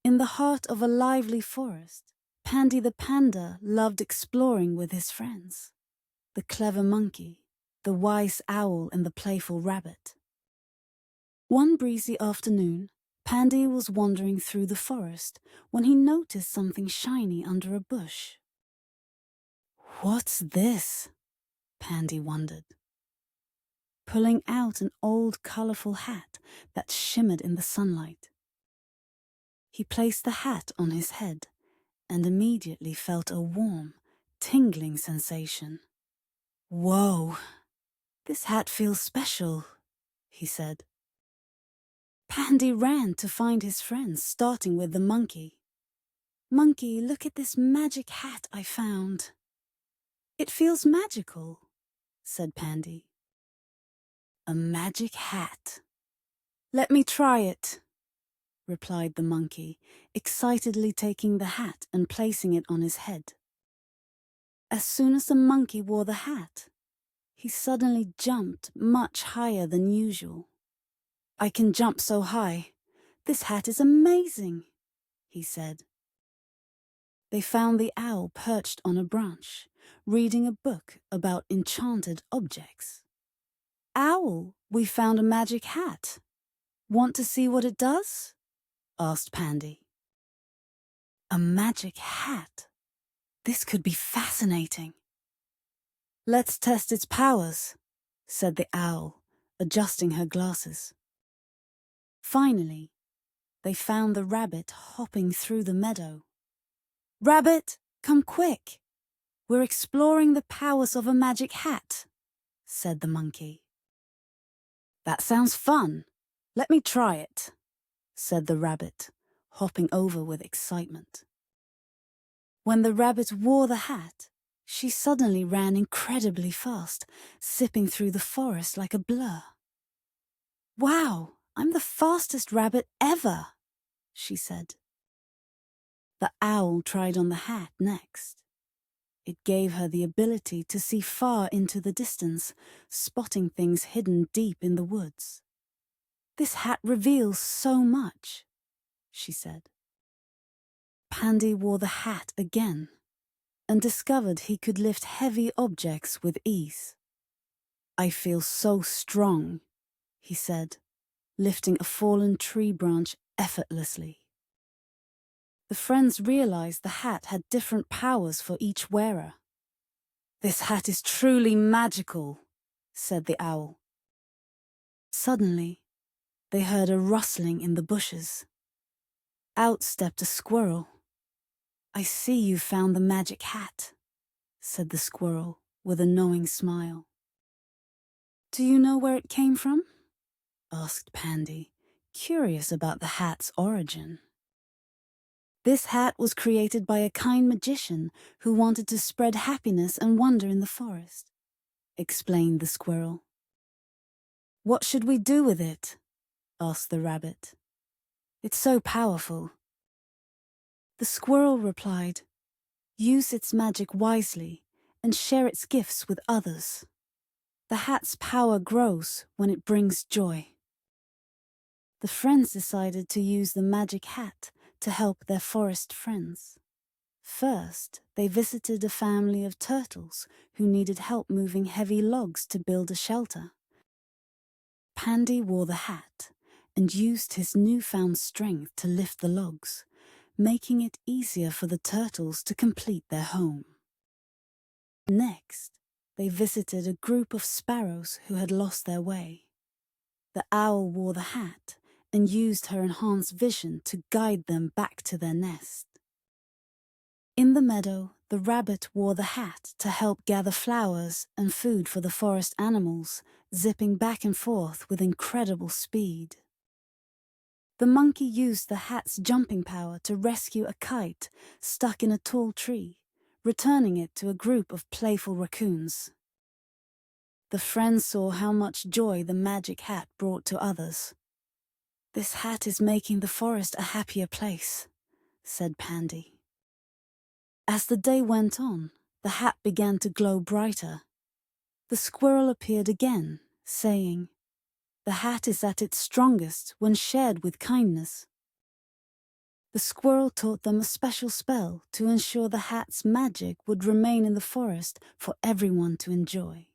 In the heart of a lively forest, Pandy the panda loved exploring with his friends. The clever monkey, the wise owl and the playful rabbit. One breezy afternoon, Pandy was wandering through the forest when he noticed something shiny under a bush. "What's this?" Pandy wondered. Pulling out an old colorful hat that shimmered in the sunlight. He placed the hat on his head and immediately felt a warm, tingling sensation. "Whoa, this hat feels special," he said. Pandy ran to find his friends, starting with the monkey. "Monkey, look at this magic hat I found." "It feels magical," said Pandy. "A magic hat. Let me try it," replied the monkey, excitedly taking the hat and placing it on his head. As soon as the monkey wore the hat, he suddenly jumped much higher than usual. "I can jump so high. This hat is amazing," he said. They found the owl perched on a branch, reading a book about enchanted objects. "Owl, we found a magic hat. Want to see what it does?" asked Pandy. "A magic hat? This could be fascinating." "Let's test its powers," said the owl, adjusting her glasses. Finally, they found the rabbit hopping through the meadow. "Rabbit, come quick! We're exploring the powers of a magic hat," said the monkey. "That sounds fun. Let me try it," said the rabbit, hopping over with excitement. When the rabbit wore the hat, she suddenly ran incredibly fast, zipping through the forest like a blur. "Wow, I'm the fastest rabbit ever," she said. The owl tried on the hat next. It gave her the ability to see far into the distance, spotting things hidden deep in the woods. "This hat reveals so much," she said. Pandy wore the hat again and discovered he could lift heavy objects with ease. "I feel so strong," he said, lifting a fallen tree branch effortlessly. The friends realized the hat had different powers for each wearer. "This hat is truly magical," said the owl. Suddenly, they heard a rustling in the bushes. Out stepped a squirrel. "I see you found the magic hat," said the squirrel with a knowing smile. "Do you know where it came from?" asked Pandy, curious about the hat's origin. "This hat was created by a kind magician who wanted to spread happiness and wonder in the forest," explained the squirrel. "What should we do with it?" asked the rabbit. "It's so powerful." The squirrel replied, "Use its magic wisely and share its gifts with others. The hat's power grows when it brings joy." The friends decided to use the magic hat to help their forest friends. First, they visited a family of turtles who needed help moving heavy logs to build a shelter. Pandy wore the hat and used his newfound strength to lift the logs, making it easier for the turtles to complete their home. Next, they visited a group of sparrows who had lost their way. The owl wore the hat and used her enhanced vision to guide them back to their nest. In the meadow, the rabbit wore the hat to help gather flowers and food for the forest animals, zipping back and forth with incredible speed. The monkey used the hat's jumping power to rescue a kite stuck in a tall tree, returning it to a group of playful raccoons. The friends saw how much joy the magic hat brought to others. "This hat is making the forest a happier place," said Pandy. As the day went on, the hat began to glow brighter. The squirrel appeared again, saying, "The hat is at its strongest when shared with kindness." The squirrel taught them a special spell to ensure the hat's magic would remain in the forest for everyone to enjoy.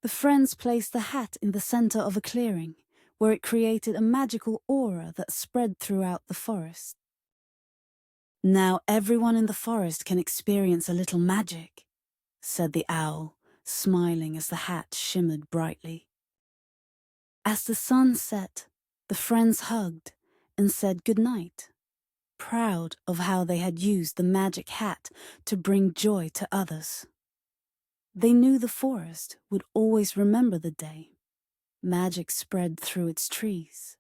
The friends placed the hat in the center of a clearing, where it created a magical aura that spread throughout the forest. "Now everyone in the forest can experience a little magic," said the owl, smiling as the hat shimmered brightly. As the sun set, the friends hugged and said goodnight, proud of how they had used the magic hat to bring joy to others. They knew the forest would always remember the day magic spread through its trees.